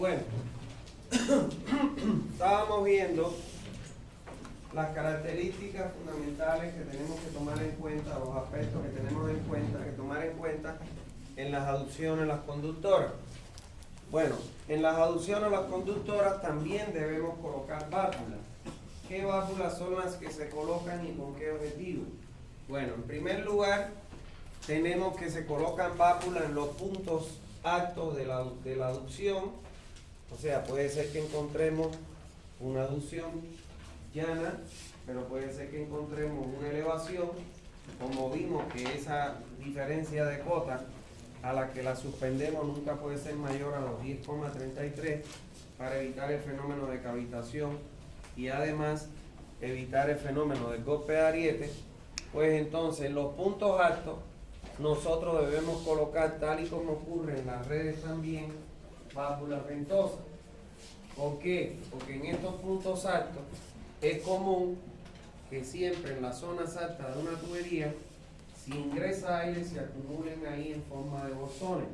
Bueno, estábamos viendo las características fundamentales que tenemos que tomar en cuenta, los aspectos que tenemos que tomar en cuenta en las aducciones las conductoras. Bueno, en las aducciones las conductoras también debemos colocar válvulas. ¿Qué válvulas son las que se colocan y con qué objetivo? Bueno, en primer lugar, tenemos que se colocan válvulas en los puntos altos de la aducción. O sea, puede ser que encontremos una aducción llana, pero puede ser que encontremos una elevación, como vimos que esa diferencia de cota a la que la suspendemos nunca puede ser mayor a los 10,33 para evitar el fenómeno de cavitación y además evitar el fenómeno del golpe de ariete. Pues entonces en los puntos altos nosotros debemos colocar, tal y como ocurre en las redes también, válvulas ventosas. ¿Por qué? Porque en estos puntos altos es común que siempre en las zonas altas de una tubería, si ingresa aire, se acumulen ahí en forma de bolsones.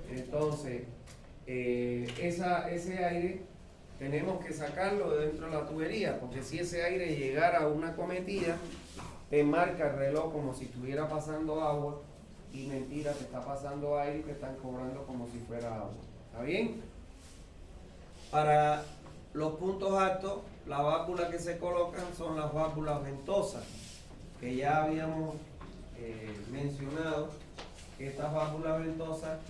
Entonces, ese aire tenemos que sacarlo de dentro de la tubería, porque si ese aire llegara a una cometida, te marca el reloj como si estuviera pasando agua, y mentira, te está pasando aire y te están cobrando como si fuera agua. ¿Está bien? Para los puntos altos, las válvulas que se colocan son las válvulas ventosas, que ya habíamos mencionado que estas válvulas ventosas,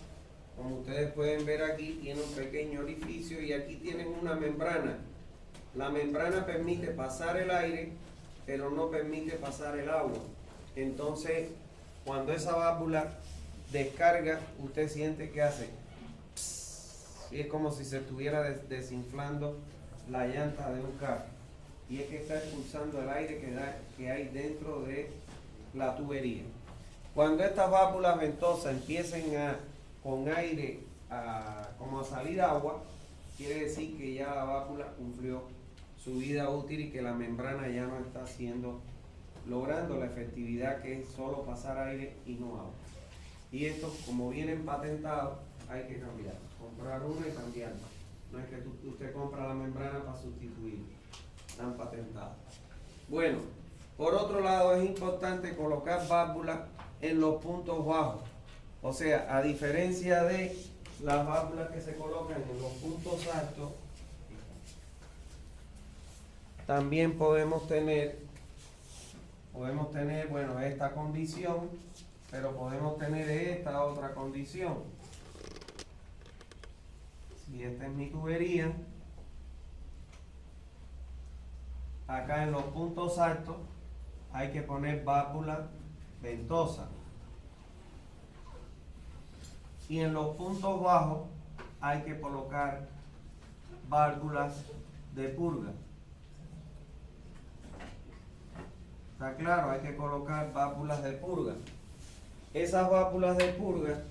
como ustedes pueden ver aquí, tienen un pequeño orificio y aquí tienen una membrana. La membrana permite pasar el aire, pero no permite pasar el agua. Entonces, cuando esa válvula descarga, usted siente que hace pss, y es como si se estuviera desinflando la llanta de un carro. Y es que está expulsando el aire que hay dentro de la tubería. Cuando estas válvulas ventosas empiecen con aire como a salir agua, quiere decir que ya la válvula cumplió su vida útil y que la membrana ya no está logrando la efectividad que es solo pasar aire y no agua. Y esto, como vienen patentados, hay que cambiar, comprar uno y cambiarlo. No es que usted compra la membrana para sustituir, están patentados. Bueno, por otro lado es importante colocar válvulas en los puntos bajos. O sea, a diferencia de las válvulas que se colocan en los puntos altos, también podemos tener, bueno, esta condición, pero podemos tener esta otra condición. Si esta es mi tubería, acá en los puntos altos hay que poner válvulas ventosas. Y en los puntos bajos hay que colocar válvulas de purga. ¿Está claro? Hay que colocar válvulas de purga. Esas válvulas de purga,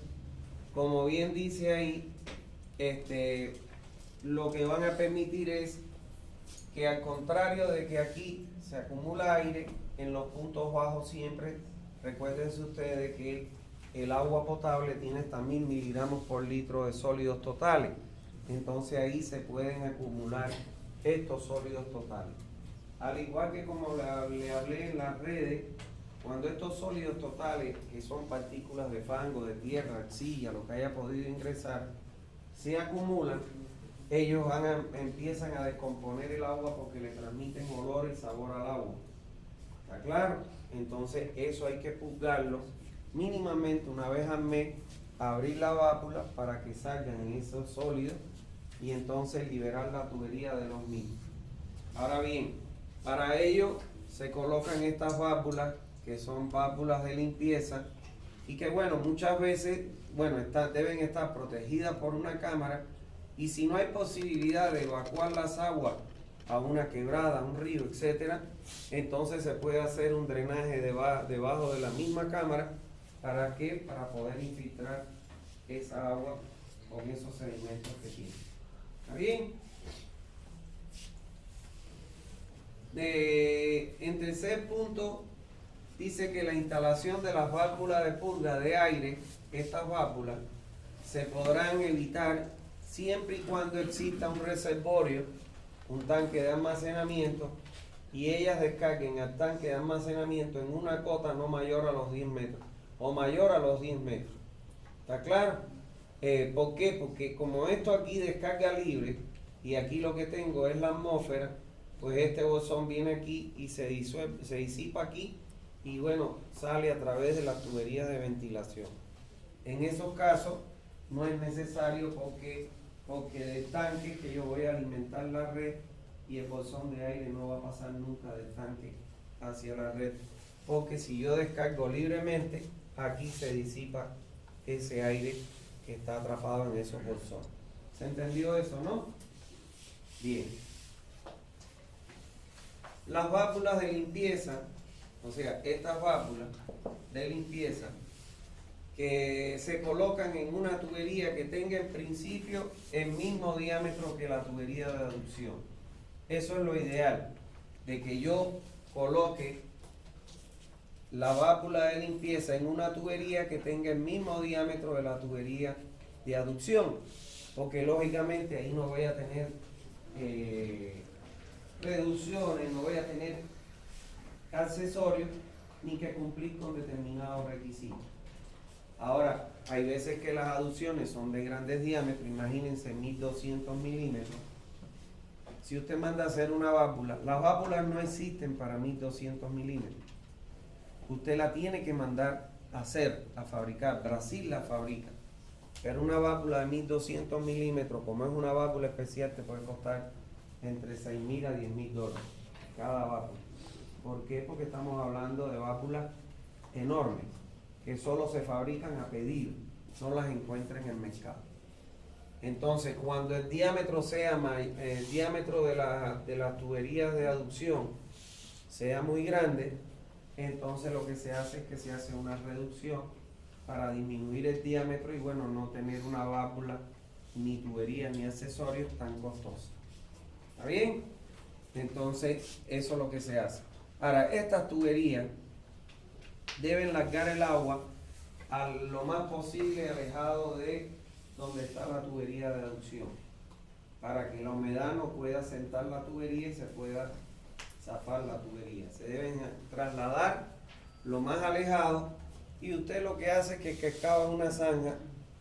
como bien dice ahí, lo que van a permitir es que, al contrario de que aquí se acumula aire, en los puntos bajos siempre, recuérdense ustedes que el agua potable tiene hasta 1000 miligramos por litro de sólidos totales. Entonces ahí se pueden acumular estos sólidos totales. Al igual que como le hablé en las redes, cuando estos sólidos totales, que son partículas de fango, de tierra, arcilla, lo que haya podido ingresar, se acumulan, ellos empiezan a descomponer el agua porque le transmiten olor y sabor al agua. ¿Está claro? Entonces eso hay que purgarlo mínimamente una vez al mes, abrir la válvula para que salgan esos sólidos y entonces liberar la tubería de los mismos. Ahora bien, para ello se colocan estas válvulas que son válvulas de limpieza y que, bueno, muchas veces, deben estar protegidas por una cámara, y si no hay posibilidad de evacuar las aguas a una quebrada, a un río, etcétera, entonces se puede hacer un drenaje debajo de la misma cámara. ¿Para qué? Para poder infiltrar esa agua con esos sedimentos que tiene. ¿Está bien? En tercer punto, dice que la instalación de las válvulas de purga de aire, estas válvulas, se podrán evitar siempre y cuando exista un reservorio, un tanque de almacenamiento, y ellas descarguen al tanque de almacenamiento en una cota no mayor a los 10 metros, o mayor a los 10 metros. ¿Está claro? ¿Por qué? Porque como esto aquí descarga libre, y aquí lo que tengo es la atmósfera, pues este bolsón viene aquí y se disipa aquí, y bueno, sale a través de las tuberías de ventilación. En esos casos no es necesario porque del tanque que yo voy a alimentar la red, y el bolsón de aire no va a pasar nunca del tanque hacia la red, porque si yo descargo libremente, aquí se disipa ese aire que está atrapado en esos bolsones. ¿Se entendió eso, no? Bien. Las válvulas de limpieza, o sea, estas válvulas de limpieza que se colocan en una tubería que tenga en principio el mismo diámetro que la tubería de aducción. Eso es lo ideal, de que yo coloque la válvula de limpieza en una tubería que tenga el mismo diámetro de la tubería de aducción, porque lógicamente ahí no voy a tener reducciones, no voy a tener accesorios ni que cumplir con determinados requisitos. Ahora, hay veces que las aducciones son de grandes diámetros, imagínense 1200 milímetros. Si usted manda a hacer una válvula, las válvulas no existen para 1200 milímetros. Usted la tiene que mandar a hacer, a fabricar. Brasil la fabrica. Pero una válvula de 1200 milímetros, como es una válvula especial, te puede costar entre 6.000 a 10.000 dólares cada válvula. ¿Por qué? Porque estamos hablando de válvulas enormes, que solo se fabrican a pedido, no las encuentra en el mercado. Entonces, cuando el diámetro el diámetro de las tuberías de aducción sea muy grande, entonces lo que se hace es que se hace una reducción para disminuir el diámetro y bueno, no tener una válvula, ni tubería, ni accesorios tan costosos. ¿Está bien? Entonces, eso es lo que se hace. Ahora, estas tuberías deben largar el agua a lo más posible alejado de donde está la tubería de aducción, para que la humedad no pueda sentar la tubería y se pueda zafar la tubería. Se deben trasladar lo más alejado, y usted lo que hace es que excava una zanja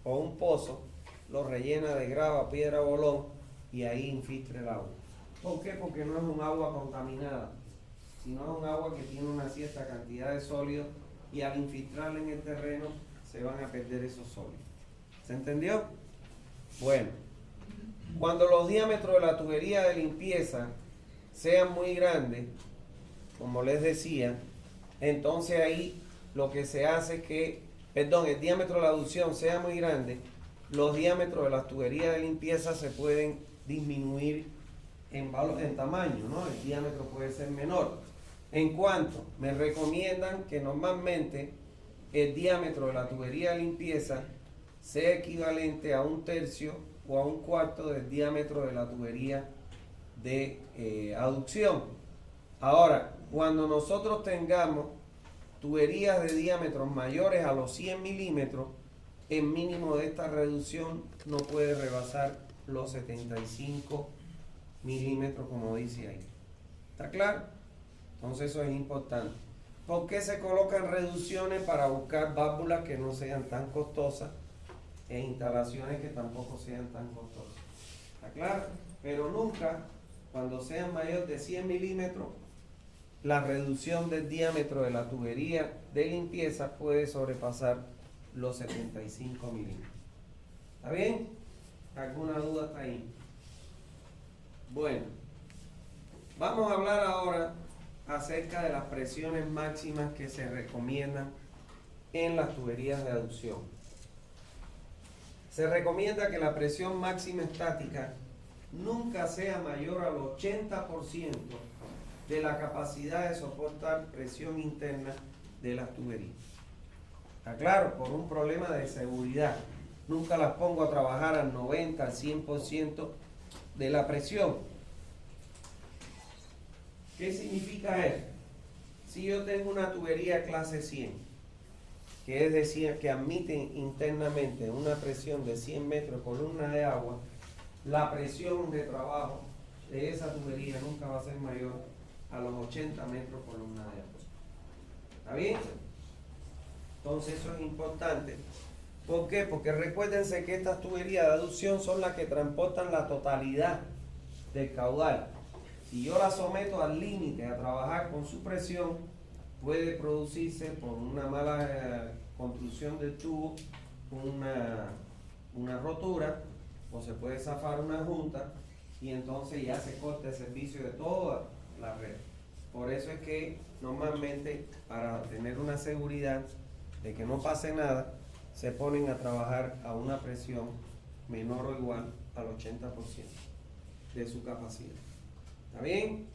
o un pozo, lo rellena de grava, piedra, bolón, y ahí infiltra el agua. ¿Por qué? Porque no es un agua contaminada, sino es un agua que tiene una cierta cantidad de sólidos, y al infiltrarla en el terreno se van a perder esos sólidos. ¿Se entendió? Bueno, cuando los diámetros de la tubería de limpieza sean muy grandes, como les decía, entonces ahí lo que se hace es que, el diámetro de la aducción sea muy grande, los diámetros de las tuberías de limpieza se pueden disminuir en tamaño, ¿no? El diámetro puede ser menor. En cuanto, me recomiendan que normalmente el diámetro de la tubería de limpieza sea equivalente a 1/3 o a 1/4 del diámetro de la tubería de aducción. Ahora, cuando nosotros tengamos tuberías de diámetros mayores a los 100 milímetros, el mínimo de esta reducción no puede rebasar los 75 milímetros, como dice ahí. ¿Está claro? Entonces eso es importante. ¿Por qué se colocan reducciones? Para buscar válvulas que no sean tan costosas e instalaciones que tampoco sean tan costosas. ¿Está claro? Pero nunca, cuando sean mayor de 100 milímetros, la reducción del diámetro de la tubería de limpieza puede sobrepasar los 75 milímetros. ¿Está bien? ¿Alguna duda hasta ahí? Bueno, vamos a hablar ahora acerca de las presiones máximas que se recomiendan en las tuberías de aducción. Se recomienda que la presión máxima estática nunca sea mayor al 80% de la capacidad de soportar presión interna de las tuberías. Está claro, por un problema de seguridad. Nunca las pongo a trabajar al 90, al 100% de la presión. ¿Qué significa eso? Si yo tengo una tubería clase 100, que es decir, que admite internamente una presión de 100 metros columna de agua, la presión de trabajo de esa tubería nunca va a ser mayor a los 80 metros columna de agua. ¿Está bien? Entonces eso es importante. ¿Por qué? Porque recuérdense que estas tuberías de aducción son las que transportan la totalidad del caudal. Si yo la someto al límite a trabajar con su presión, puede producirse por una mala construcción del tubo una rotura, o se puede zafar una junta y entonces ya se corta el servicio de toda la red. Por eso es que normalmente, para tener una seguridad de que no pase nada, se ponen a trabajar a una presión menor o igual al 80% de su capacidad. ¿Está bien?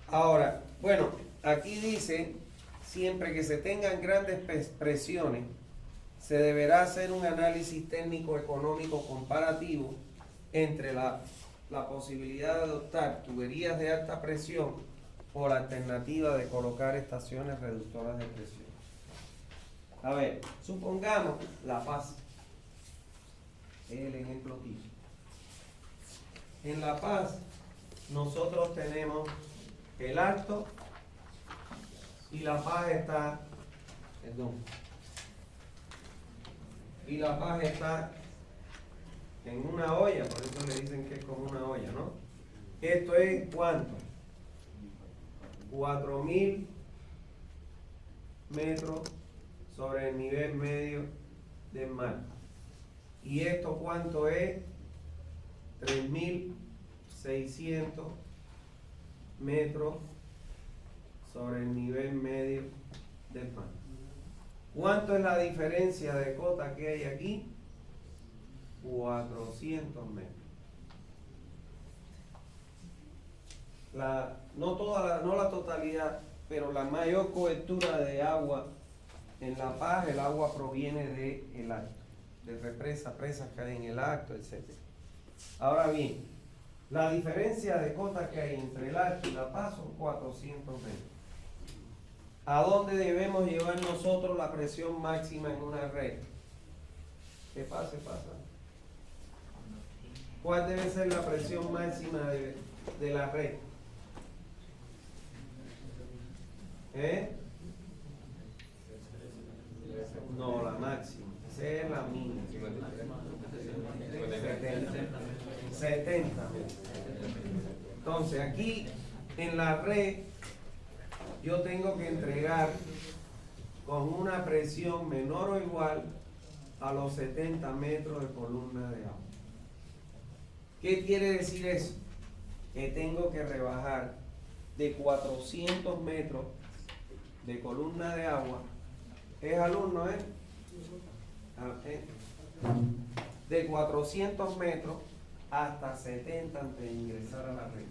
Ahora, bueno, aquí dice, siempre que se tengan grandes presiones, se deberá hacer un análisis técnico económico comparativo entre la posibilidad de adoptar tuberías de alta presión o la alternativa de colocar estaciones reductoras de presión. A ver, supongamos La Paz, es el ejemplo típico. En La Paz nosotros tenemos el Alto y La Paz está, y La Paz está en una olla, por eso le dicen que es como una olla, ¿no? Esto es ¿cuánto? 4.000 metros sobre el nivel medio del mar. ¿Y esto cuánto es? 3.600 metros sobre el nivel medio del mar. ¿Cuánto es la diferencia de cota que hay aquí? 400 metros. No la totalidad, pero la mayor cobertura de agua en La Paz, el agua proviene del Alto, de represas, presas que hay en el Alto, etc. Ahora bien, la diferencia de cota que hay entre el Alto y La Paz son 400 metros. ¿A dónde debemos llevar nosotros la presión máxima en una red? ¿Qué pasa? ¿Cuál debe ser la presión máxima de la red? No, la máxima. Esa es la mínima. 70. Entonces aquí en la red yo tengo que entregar con una presión menor o igual a los 70 metros de columna de agua. ¿Qué quiere decir eso? Que tengo que rebajar de 400 metros de columna de agua. ¿Es alumno, de 400 metros hasta 70 antes de ingresar a la red.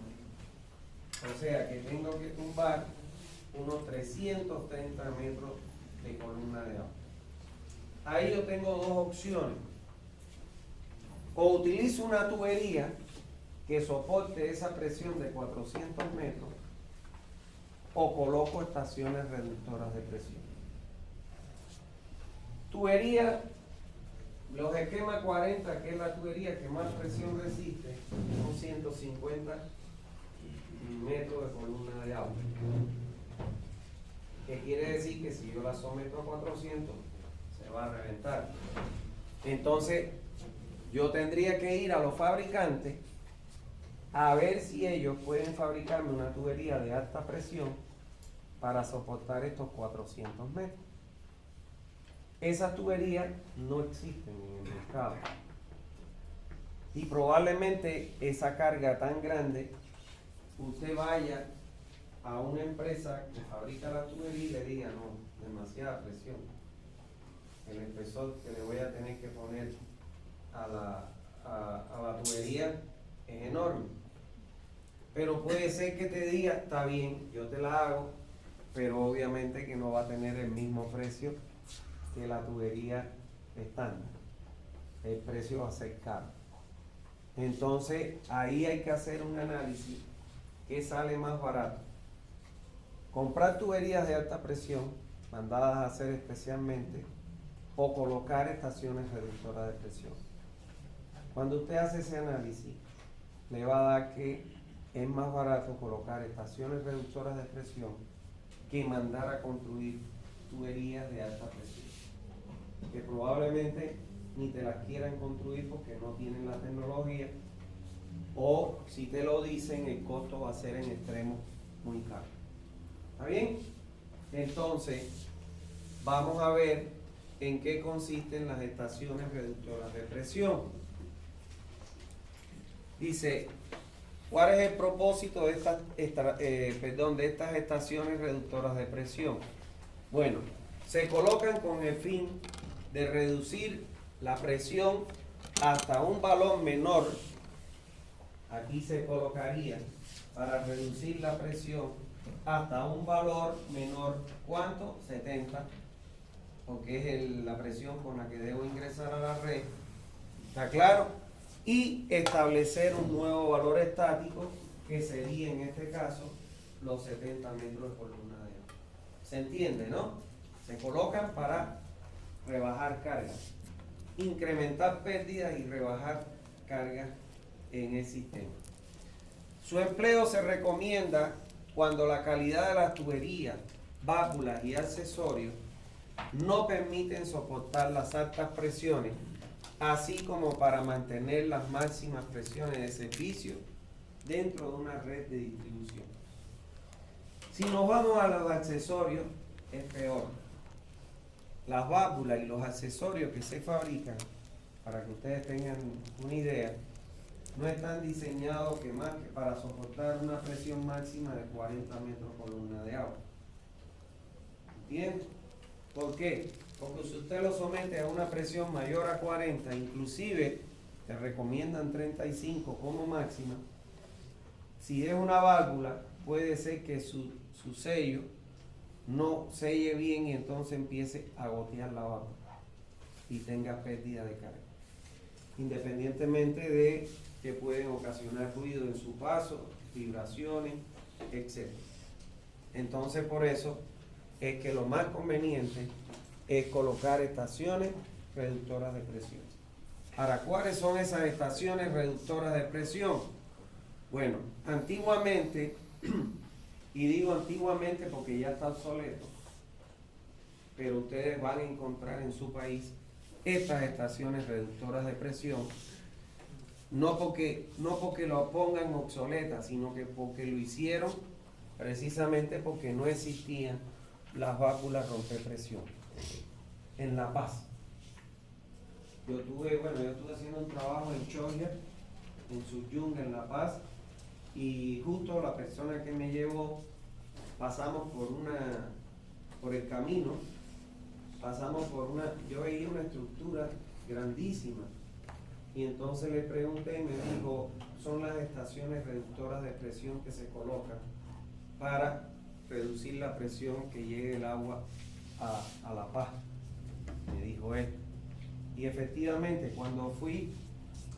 O sea que tengo que tumbar unos 330 metros de columna de agua. Ahí yo tengo dos opciones. O utilizo una tubería que soporte esa presión de 400 metros, o coloco estaciones reductoras de presión. Tubería, los esquemas 40, que es la tubería que más presión resiste, son 150 metros de columna de agua. ¿Qué quiere decir? Que si yo la someto a 400, se va a reventar. Entonces, yo tendría que ir a los fabricantes a ver si ellos pueden fabricarme una tubería de alta presión para soportar estos 400 metros. Esas tuberías no existen en el mercado. Y probablemente esa carga tan grande, usted vaya a una empresa que fabrica la tubería y le diga, no, demasiada presión. El espesor que le voy a tener que poner a la tubería es enorme. Pero puede ser que te diga, está bien, yo te la hago, pero obviamente que no va a tener el mismo precio que la tubería estándar. El precio va a ser caro. Entonces ahí hay que hacer un análisis. ¿Qué sale más barato? Comprar tuberías de alta presión, mandadas a hacer especialmente, o colocar estaciones reductoras de presión. Cuando usted hace ese análisis, le va a dar que es más barato colocar estaciones reductoras de presión que mandar a construir tuberías de alta presión, que probablemente ni te las quieran construir porque no tienen la tecnología, o si te lo dicen, el costo va a ser en extremo muy caro. ¿Está bien? Entonces, vamos a ver en qué consisten las estaciones reductoras de presión. Dice, ¿cuál es el propósito de estas estaciones reductoras de presión? Bueno, se colocan con el fin de reducir la presión hasta un valor menor. Aquí se colocaría para reducir la presión hasta un valor menor. ¿Cuánto? 70, porque es la presión con la que debo ingresar a la red. ¿Está claro? Y establecer un nuevo valor estático, que sería en este caso los 70 metros de columna de agua. ¿Se entiende, no? Se colocan para rebajar cargas, incrementar pérdidas y rebajar cargas en el sistema. Su empleo se recomienda cuando la calidad de las tuberías, válvulas y accesorios no permiten soportar las altas presiones, así como para mantener las máximas presiones de servicio dentro de una red de distribución. Si nos vamos a los accesorios, es peor. Las válvulas y los accesorios que se fabrican, para que ustedes tengan una idea, no están diseñados que más que para soportar una presión máxima de 40 metros columna de agua. ¿Entiendes? ¿Por qué? Porque si usted lo somete a una presión mayor a 40, inclusive te recomiendan 35 como máxima, si es una válvula, puede ser que su sello no selle bien y entonces empiece a gotear la válvula y tenga pérdida de carga, independientemente de que pueden ocasionar ruido en su paso, vibraciones, etc. Entonces, por eso es que lo más conveniente es colocar estaciones reductoras de presión. Ahora, ¿cuáles son esas estaciones reductoras de presión? Bueno, antiguamente, y digo antiguamente porque ya está obsoleto, pero ustedes van a encontrar en su país estas estaciones reductoras de presión, no porque lo pongan obsoleta, sino que porque lo hicieron precisamente porque no existían las válvulas rompepresión en La Paz. Yo estuve haciendo un trabajo en Choya, en Subyunga, en La Paz, y justo la persona que me llevó, pasamos por el camino, yo veía una estructura grandísima, y entonces le pregunté y me dijo, son las estaciones reductoras de presión que se colocan para reducir la presión que llegue el agua a La Paz, me dijo él. Y efectivamente, cuando fui,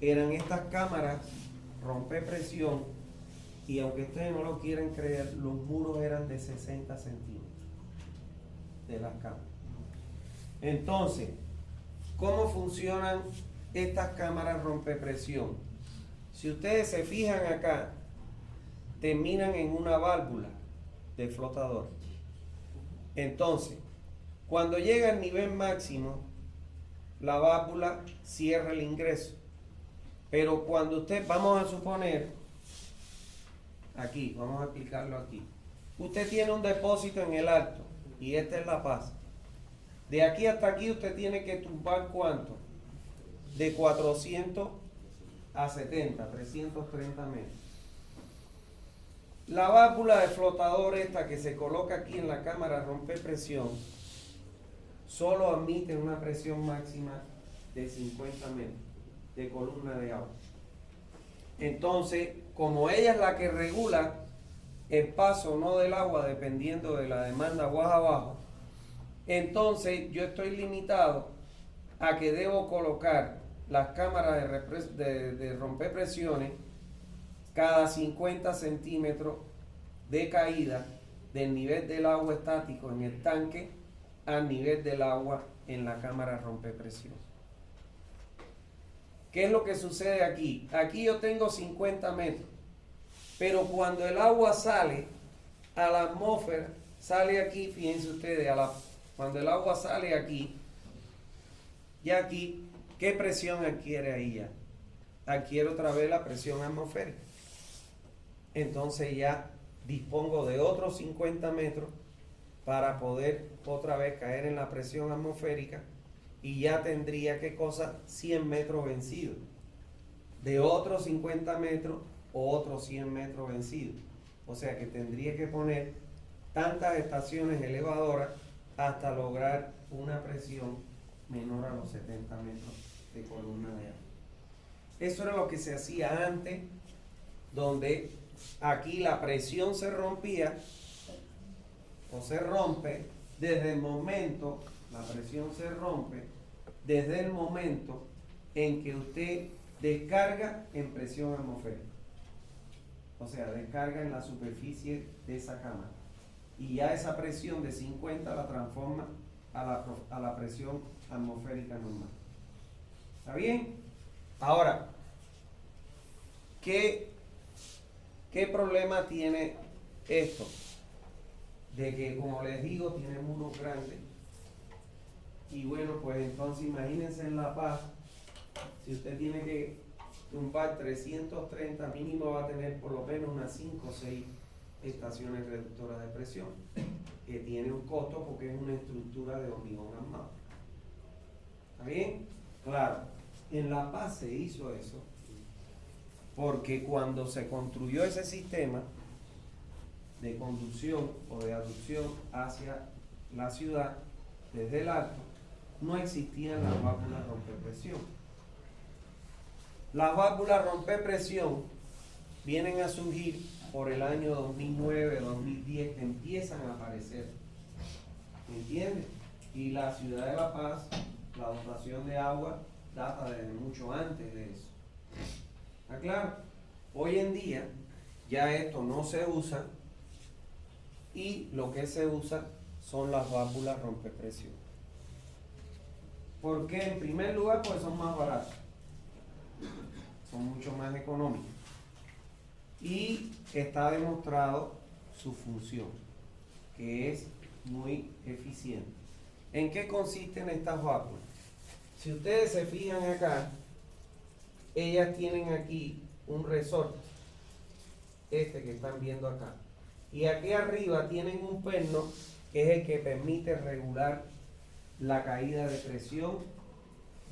eran estas cámaras rompepresión, y aunque ustedes no lo quieren creer, los muros eran de 60 centímetros de las cámaras. Entonces, ¿cómo funcionan estas cámaras rompepresión? Si ustedes se fijan acá, terminan en una válvula de flotador. Entonces, cuando llega al nivel máximo, la válvula cierra el ingreso. Pero cuando vamos a suponer, aquí, vamos a aplicarlo aquí. Usted tiene un depósito en el alto, y esta es La Paz. De aquí hasta aquí usted tiene que tumbar ¿cuánto? De 400 a 70, 330 metros. La válvula de flotador esta que se coloca aquí en la cámara rompepresión solo admite una presión máxima de 50 metros de columna de agua. Entonces, como ella es la que regula el paso no del agua dependiendo de la demanda aguas abajo, entonces yo estoy limitado a que debo colocar las cámaras de rompepresiones cada 50 centímetros de caída del nivel del agua estático en el tanque al nivel del agua en la cámara rompepresión. ¿Qué es lo que sucede aquí? Aquí yo tengo 50 metros, pero cuando el agua sale a la atmósfera, sale aquí, fíjense ustedes, cuando el agua sale aquí, ya aquí, ¿qué presión adquiere ahí ya? Adquiere otra vez la presión atmosférica. Entonces ya dispongo de otros 50 metros para poder otra vez caer en la presión atmosférica y ya tendría, ¿qué cosa? 100 metros vencidos. De otros 50 metros o otros 100 metros vencidos. O sea que tendría que poner tantas estaciones elevadoras hasta lograr una presión menor a los 70 metros de columna de agua. Eso era lo que se hacía antes, donde aquí la presión se rompía o se rompe desde el momento, la presión se rompe desde el momento en que usted descarga en presión atmosférica. O sea, descarga en la superficie de esa cámara. Y ya esa presión de 50 la transforma a la presión atmosférica normal. ¿Está bien? Ahora, ¿qué problema tiene esto? De que, como les digo, tiene muros grandes. Y bueno, pues entonces imagínense en La Paz, si usted tiene que tumbar 330, mínimo va a tener por lo menos unas 5 o 6 estaciones reductoras de presión, que tiene un costo porque es una estructura de hormigón armado. ¿Está bien? Claro, en La Paz se hizo eso, porque cuando se construyó ese sistema de conducción o de aducción hacia la ciudad, desde el alto, no existían las válvulas rompepresión. Las válvulas rompepresión vienen a surgir por el año 2009, 2010, que empiezan a aparecer. ¿Me entiendes? Y la ciudad de La Paz, la dotación de agua data desde mucho antes de eso. ¿Está claro? Hoy en día ya esto no se usa y lo que se usa son las válvulas rompepresión. ¿Por qué? En primer lugar, pues son más baratas, son mucho más económicas y está demostrado su función, que es muy eficiente. ¿En qué consisten estas válvulas? Si ustedes se fijan acá, ellas tienen aquí un resorte, este que están viendo acá, y aquí arriba tienen un perno que es el que permite regular la caída de presión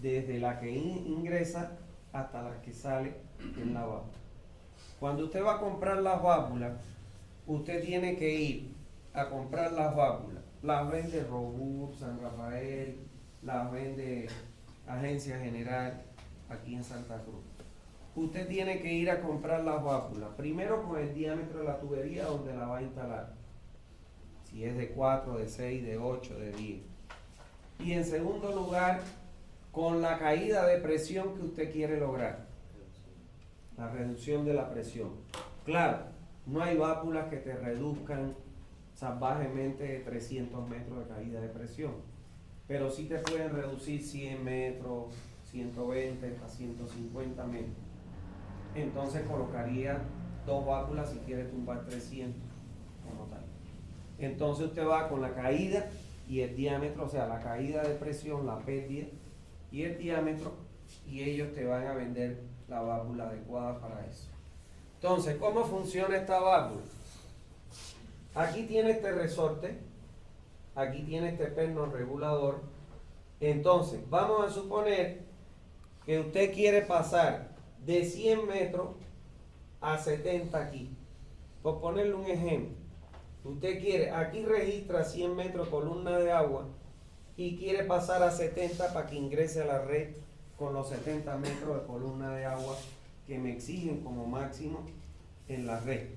desde la que ingresa hasta la que sale en la válvula. Cuando usted va a comprar las válvulas, usted tiene que ir a comprar las válvulas. Las vende Robur, San Rafael, las vende Agencia General aquí en Santa Cruz. Usted tiene que ir a comprar las válvulas, primero con el diámetro de la tubería donde la va a instalar. Si es de 4, de 6, de 8, de 10. Y en segundo lugar, con la caída de presión que usted quiere lograr. La reducción de la presión. Claro, no hay válvulas que te reduzcan salvajemente 300 metros de caída de presión. Pero sí te pueden reducir 100 metros, 120 hasta 150 metros. Entonces colocaría 2 válvulas si quiere tumbar 300 como tal. Entonces usted va con la caída y el diámetro, o sea, la caída de presión, la pérdida y el diámetro, y ellos te van a vender la válvula adecuada para eso. Entonces, ¿cómo funciona esta válvula? Aquí tiene este resorte, aquí tiene este perno regulador. Entonces, vamos a suponer que usted quiere pasar de 100 metros a 70 aquí. Por ponerle un ejemplo, usted quiere, aquí registra 100 metros columna de agua y quiere pasar a 70 para que ingrese a la red con los 70 metros de columna de agua que me exigen como máximo en la red.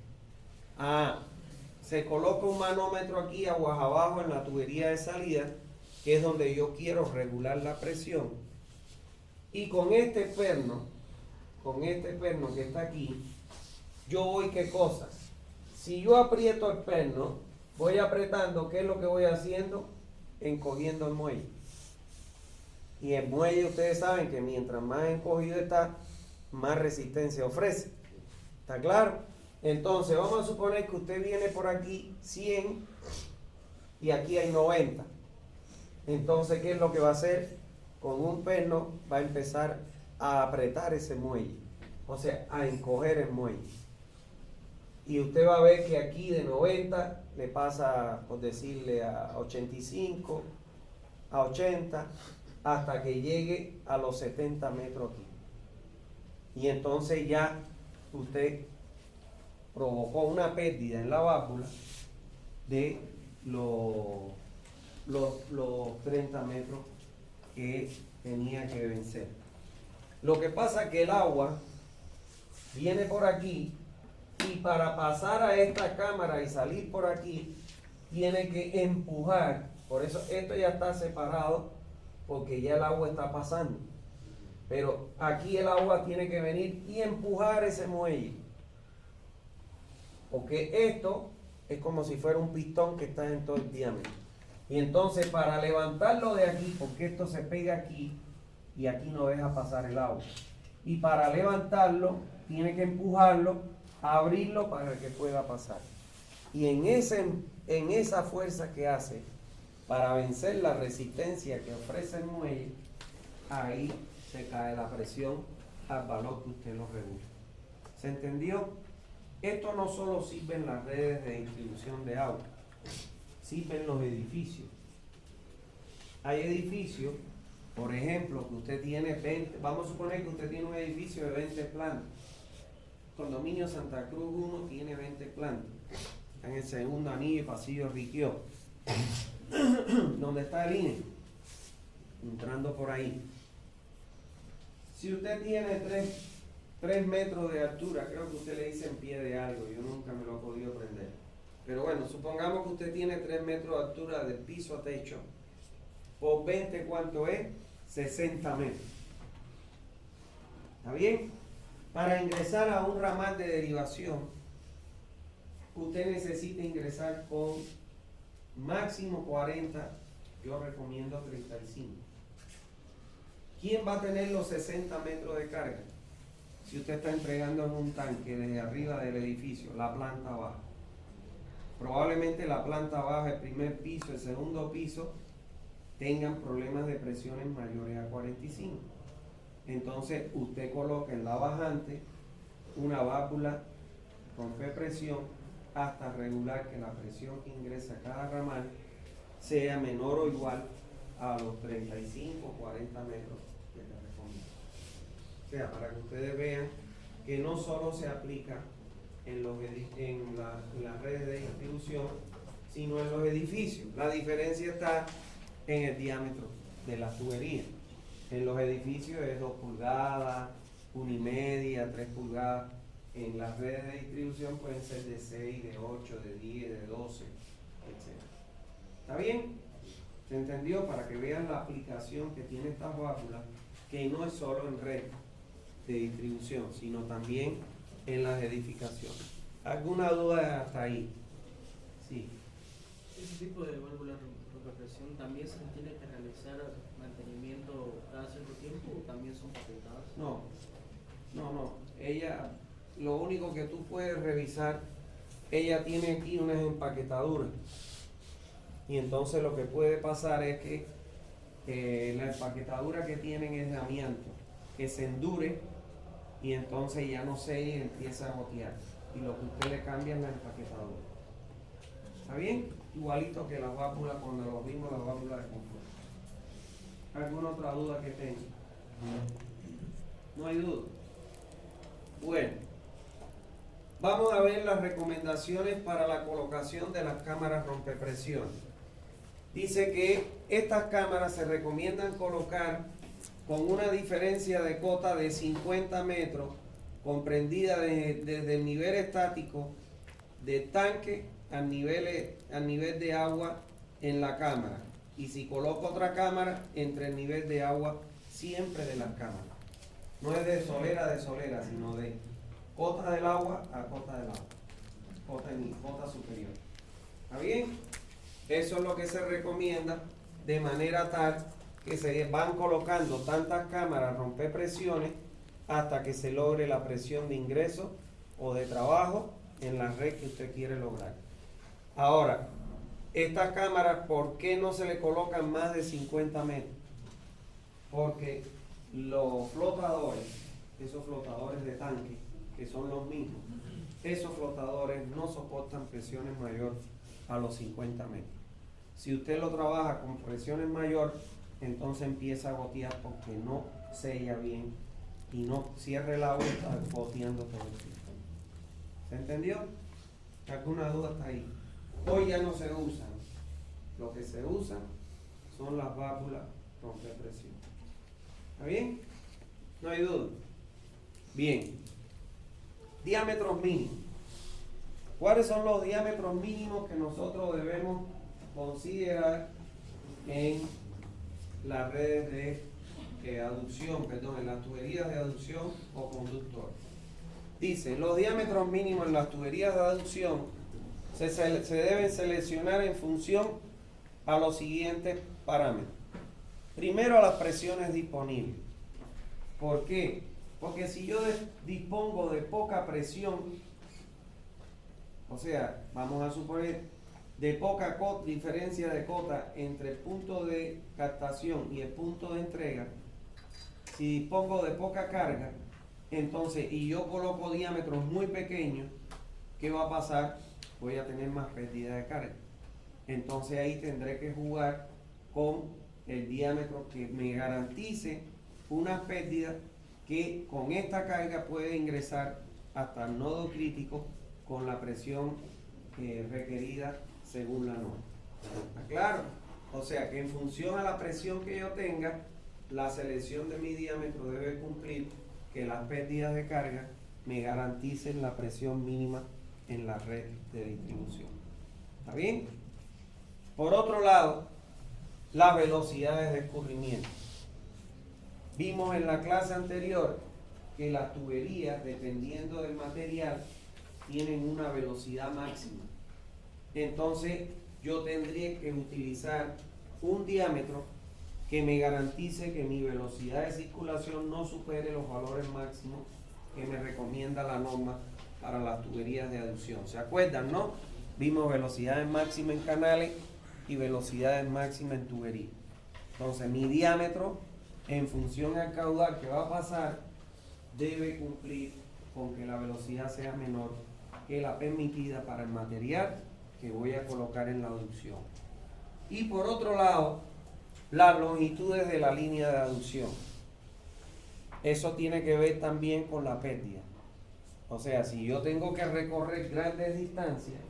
Se coloca un manómetro aquí aguas abajo en la tubería de salida, que es donde yo quiero regular la presión. Y con este perno que está aquí, yo voy, ¿qué cosa? Si yo aprieto el perno, voy apretando, ¿qué es lo que voy haciendo? Encogiendo el muelle. Y el muelle, ustedes saben que mientras más encogido está, más resistencia ofrece. ¿Está claro? Entonces, vamos a suponer que usted viene por aquí 100 y aquí hay 90. Entonces, ¿qué es lo que va a hacer? Con un perno va a empezar a apretar ese muelle. O sea, a encoger el muelle. Y usted va a ver que aquí de 90 le pasa, por decirle, a 85, a 80, hasta que llegue a los 70 metros aquí. Y entonces ya usted provocó una pérdida en la válvula de los 30 metros que tenía que vencer. Lo que pasa es que el agua viene por aquí y para pasar a esta cámara y salir por aquí tiene que empujar. Por eso esto ya está separado porque ya el agua está pasando. Pero aquí el agua tiene que venir y empujar ese muelle. Porque esto es como si fuera un pistón que está en todo el diámetro. Y entonces para levantarlo de aquí, porque esto se pega aquí y aquí no deja pasar el agua. Y para levantarlo, tiene que empujarlo, abrirlo para que pueda pasar. Y en esa fuerza que hace para vencer la resistencia que ofrece el muelle, ahí se cae la presión al valor que usted lo regula. ¿Se entendió? Esto no solo sirve en las redes de distribución de agua, sirve en los edificios. Hay edificios, por ejemplo, que usted tiene 20, vamos a suponer que usted tiene un edificio de 20 plantas. Condominio Santa Cruz 1 tiene 20 plantas. En el segundo anillo, pasillo Riquió. Donde está el INE, entrando por ahí. Si usted tiene 3 metros de altura, creo que usted le dice en pie de algo, yo nunca me lo he podido aprender. Pero bueno, supongamos que usted tiene 3 metros de altura de piso a techo. Por 20, ¿cuánto es? 60 metros. ¿Está bien? Para ingresar a un ramal de derivación, usted necesita ingresar con máximo 40, yo recomiendo 35. ¿Quién va a tener los 60 metros de carga? Si usted está entregando en un tanque desde arriba del edificio, la planta baja. Probablemente la planta baja, el primer piso, el segundo piso, tengan problemas de presiones mayores a 45. Entonces usted coloca en la bajante una válvula rompe presión hasta regular que la presión que ingresa a cada ramal sea menor o igual a los 35 o 40 metros que te recomiendo. O sea, para que ustedes vean que no solo se aplica en las redes de distribución, sino en los edificios. La diferencia está en el diámetro de la tubería. En los edificios es 2 pulgadas, 1,5, 3 pulgadas. En las redes de distribución pueden ser de 6, de 8, de 10, de 12, etc. ¿Está bien? ¿Se entendió? Para que vean la aplicación que tiene esta válvula, que no es solo en red de distribución, sino también en las edificaciones. ¿Alguna duda hasta ahí? Sí. Ese tipo de válvula de presión también se tiene que realizar mantenimiento cada cierto tiempo o también son paquetadas. No. Ella, lo único que tú puedes revisar, ella tiene aquí unas empaquetaduras. Y entonces lo que puede pasar es que la empaquetadura que tienen es de amianto, que se endure y entonces ya no se y empieza a gotear. Y lo que usted le cambia es la empaquetadura. ¿Está bien? Igualito que las válvulas cuando lo vimos, las válvulas de confort. ¿Alguna otra duda que tenga? No hay duda. Bueno, vamos a ver las recomendaciones para la colocación de las cámaras rompepresión. Dice que estas cámaras se recomiendan colocar con una diferencia de cota de 50 metros, comprendida desde el nivel estático del tanque al nivel de agua en la cámara. Y si coloco otra cámara, entre el nivel de agua siempre de las cámaras. No es de solera, sino de cota del agua a cota del agua. Cota superior. ¿Está bien? Eso es lo que se recomienda de manera tal que se van colocando tantas cámaras rompepresiones hasta que se logre la presión de ingreso o de trabajo en la red que usted quiere lograr. Ahora, estas cámaras, ¿por qué no se le colocan más de 50 metros? Porque los flotadores, esos flotadores de tanque, que son los mismos, esos flotadores no soportan presiones mayores a los 50 metros. Si usted lo trabaja con presiones mayores, entonces empieza a gotear porque no sella bien y no cierra el agua y está goteando todo el tiempo. ¿Se entendió? ¿Alguna duda está ahí? Hoy ya no se usan. Lo que se usan son las válvulas rompepresión. ¿Está bien? No hay duda. Bien. Diámetros mínimos. ¿Cuáles son los diámetros mínimos que nosotros debemos considerar en las redes de aducción, perdón, en las tuberías de aducción o conductor? Dice, los diámetros mínimos en las tuberías de aducción se deben seleccionar en función a los siguientes parámetros. Primero, a las presiones disponibles. ¿Por qué? Porque si yo dispongo de poca presión, o sea, vamos a suponer de poca diferencia de cota entre el punto de captación y el punto de entrega, si dispongo de poca carga, entonces, y yo coloco diámetros muy pequeños, ¿qué va a pasar? Voy a tener más pérdida de carga. Entonces ahí tendré que jugar con el diámetro que me garantice una pérdida que con esta carga puede ingresar hasta el nodo crítico con la presión requerida según la norma. ¿Está claro? O sea que en función a la presión que yo tenga, la selección de mi diámetro debe cumplir que las pérdidas de carga me garanticen la presión mínima en la red de distribución. ¿Está bien? Por otro lado, las velocidades de escurrimiento. Vimos en la clase anterior que las tuberías, dependiendo del material, tienen una velocidad máxima. Entonces, yo tendría que utilizar un diámetro que me garantice que mi velocidad de circulación no supere los valores máximos que me recomienda la norma para las tuberías de aducción. ¿Se acuerdan, no? Vimos velocidades máximas en canales y velocidades máximas en tubería. Entonces, mi diámetro, en función al caudal que va a pasar, debe cumplir con que la velocidad sea menor que la permitida para el material que voy a colocar en la aducción. Y por otro lado, las longitudes de la línea de aducción. Eso tiene que ver también con la pérdida. O sea, si yo tengo que recorrer grandes distancias,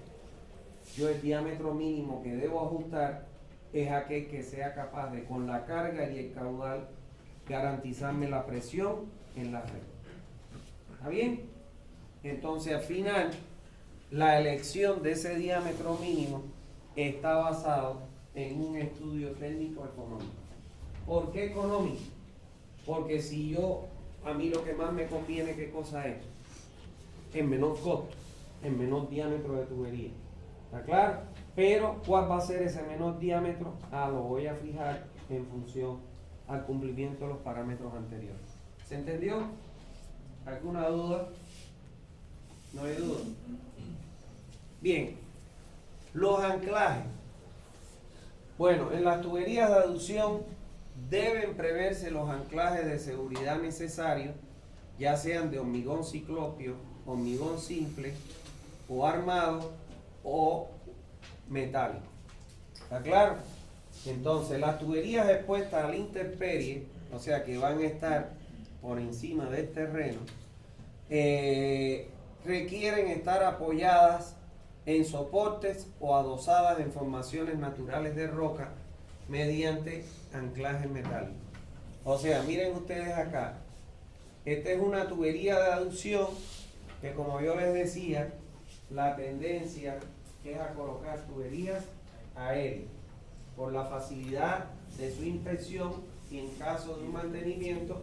yo el diámetro mínimo que debo ajustar es aquel que sea capaz de, con la carga y el caudal, garantizarme la presión en la red. ¿Está bien? Entonces, al final, la elección de ese diámetro mínimo está basado en un estudio técnico económico. ¿Por qué económico? Porque si a mí lo que más me conviene, ¿qué cosa es? En menor costo, en menor diámetro de tubería. ¿Está claro? Pero, ¿cuál va a ser ese menor diámetro? Lo voy a fijar en función al cumplimiento de los parámetros anteriores. ¿Se entendió? ¿Alguna duda? ¿No hay duda? Bien, los anclajes. Bueno, en las tuberías de aducción deben preverse los anclajes de seguridad necesarios, ya sean de hormigón ciclópeo, hormigón simple, o armado, o metálico. ¿Está claro? Entonces, las tuberías expuestas a la intemperie, o sea que van a estar por encima del terreno, requieren estar apoyadas en soportes o adosadas en formaciones naturales de roca mediante anclaje metálico. O sea, miren ustedes acá, esta es una tubería de aducción que, como yo les decía, la tendencia es a colocar tuberías aéreas por la facilidad de su inspección y en caso de un mantenimiento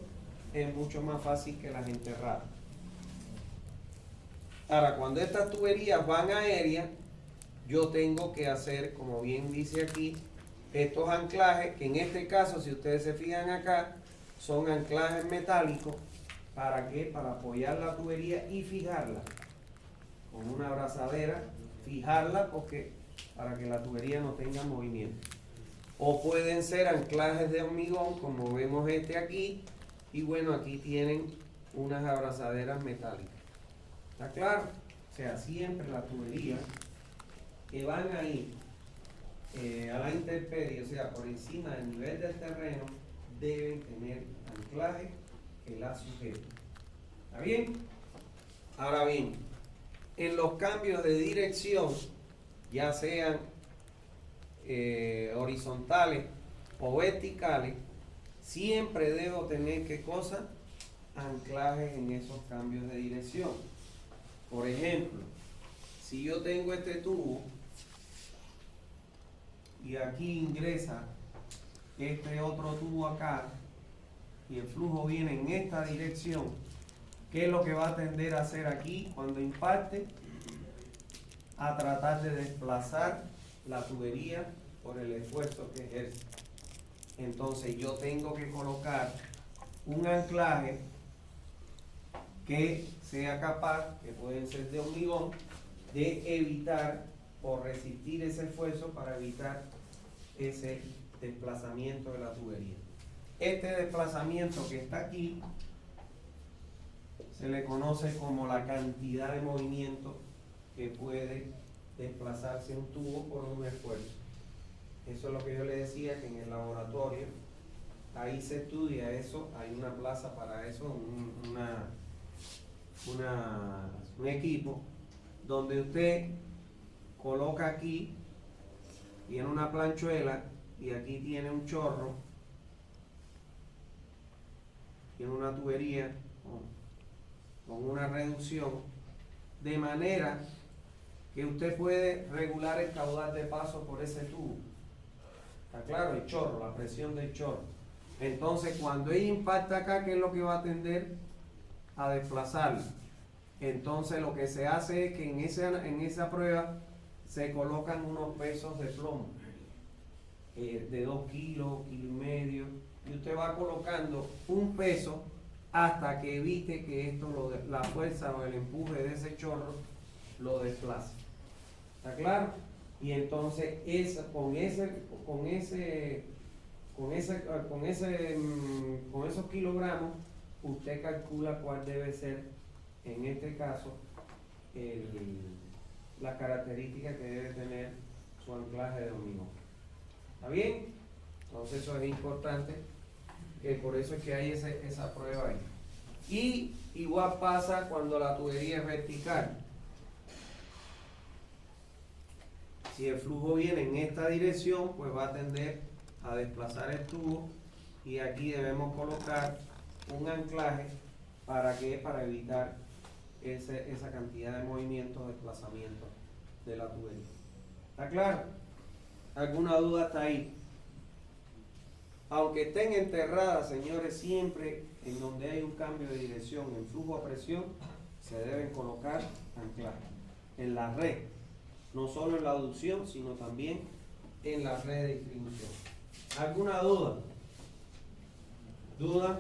es mucho más fácil que las enterradas. Ahora, cuando estas tuberías van aéreas, yo tengo que hacer, como bien dice aquí, estos anclajes, que en este caso, si ustedes se fijan acá, son anclajes metálicos. ¿Para qué? Para apoyar la tubería y fijarla con una abrazadera, fijarla para que la tubería no tenga movimiento. O pueden ser anclajes de hormigón, como vemos este aquí, y bueno, aquí tienen unas abrazaderas metálicas. ¿Está claro? O sea, siempre la tubería que van ahí a la intemperie, o sea, por encima del nivel del terreno, deben tener anclaje que la sujeten. ¿Está bien? Ahora bien, en los cambios de dirección, ya sean horizontales o verticales, siempre debo tener, ¿qué cosa? Anclajes en esos cambios de dirección. Por ejemplo, si yo tengo este tubo y aquí ingresa este otro tubo acá y el flujo viene en esta dirección, ¿qué es lo que va a tender a hacer aquí cuando impacte? A tratar de desplazar la tubería por el esfuerzo que ejerce. Entonces yo tengo que colocar un anclaje que sea capaz, que pueden ser de hormigón, de evitar o resistir ese esfuerzo para evitar ese desplazamiento de la tubería. Este desplazamiento que está aquí se le conoce como la cantidad de movimiento que puede desplazarse un tubo por un esfuerzo. Eso es lo que yo le decía, que en el laboratorio ahí se estudia eso, hay una plaza para eso, un equipo donde usted coloca aquí, tiene una planchuela y aquí tiene un chorro, tiene una tubería con una reducción, de manera que usted puede regular el caudal de paso por ese tubo. ¿Está claro? El chorro, la presión del chorro. Entonces, cuando ella impacta acá, ¿qué es lo que va a tender? A desplazarlo. Entonces, lo que se hace es que en esa prueba se colocan unos pesos de plomo de 2 kilos, kilo y medio, y usted va colocando un peso hasta que evite que la fuerza o el empuje de ese chorro lo desplace. ¿Está claro? Y entonces con esos kilogramos usted calcula cuál debe ser, en este caso, la característica que debe tener su anclaje de hormigón. ¿Está bien? Entonces eso es importante, por eso es que hay esa prueba ahí. Y igual pasa cuando la tubería es vertical. Si el flujo viene en esta dirección, pues va a tender a desplazar el tubo, y aquí debemos colocar un anclaje para evitar esa cantidad de movimiento, desplazamiento de la tubería. ¿Está claro? ¿Alguna duda hasta ahí? Aunque estén enterradas, señores, siempre en donde hay un cambio de dirección en flujo a presión, se deben colocar anclajes en la red, no solo en la aducción, sino también en la red de distribución. ¿Alguna duda? ¿Duda?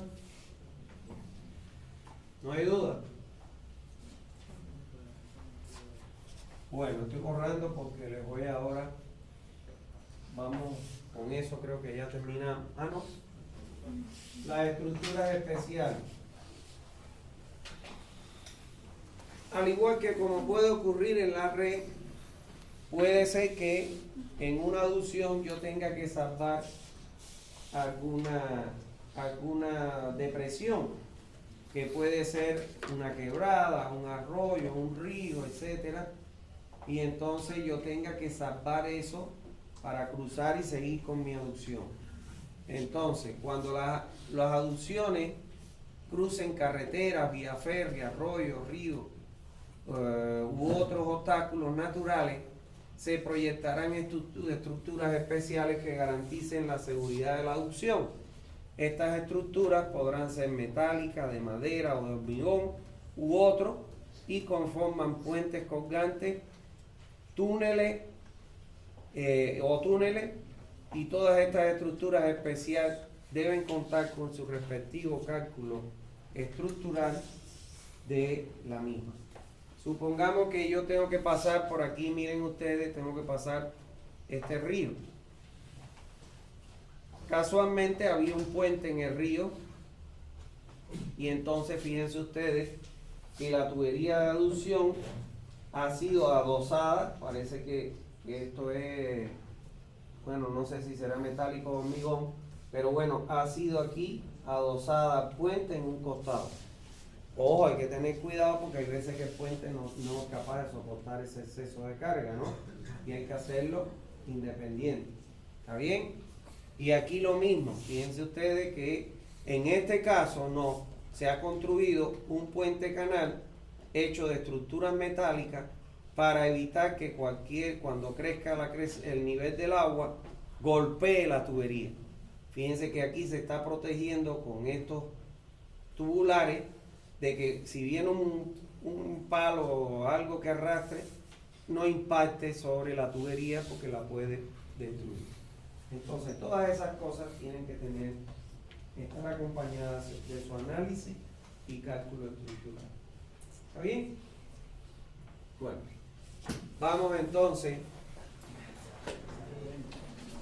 ¿No hay duda? Bueno, estoy borrando porque les voy ahora. Vamos con eso, creo que ya terminamos. Ah, no. Las estructuras especiales. Al igual que como puede ocurrir en la red, puede ser que en una aducción yo tenga que salvar alguna depresión, que puede ser una quebrada, un arroyo, un río, etcétera, y entonces yo tenga que salvar eso para cruzar y seguir con mi aducción. Entonces, cuando las aducciones crucen carreteras, vía férrea, arroyos, ríos u otros obstáculos naturales, se proyectarán estructuras especiales que garanticen la seguridad de la aducción. Estas estructuras podrán ser metálicas, de madera o de hormigón u otro, y conforman puentes colgantes, túneles y todas estas estructuras especiales deben contar con su respectivo cálculo estructural de la misma. Supongamos que yo tengo que pasar por aquí, miren ustedes, tengo que pasar este río. Casualmente había un puente en el río y entonces fíjense ustedes que la tubería de aducción ha sido adosada, parece que esto es, bueno, no sé si será metálico o hormigón, pero bueno, ha sido aquí adosada al puente en un costado. Ojo, hay que tener cuidado porque hay veces que el puente no es capaz de soportar ese exceso de carga, ¿no? Y hay que hacerlo independiente. ¿Está bien? Y aquí lo mismo, fíjense ustedes que en este caso no se ha construido un puente canal hecho de estructuras metálicas para evitar que cuando crezca el nivel del agua, golpee la tubería. Fíjense que aquí se está protegiendo con estos tubulares de que si viene un palo o algo que arrastre, no impacte sobre la tubería porque la puede destruir. Entonces todas esas cosas tienen que estar acompañadas de su análisis y cálculo estructural. ¿Está bien? Bueno, vamos entonces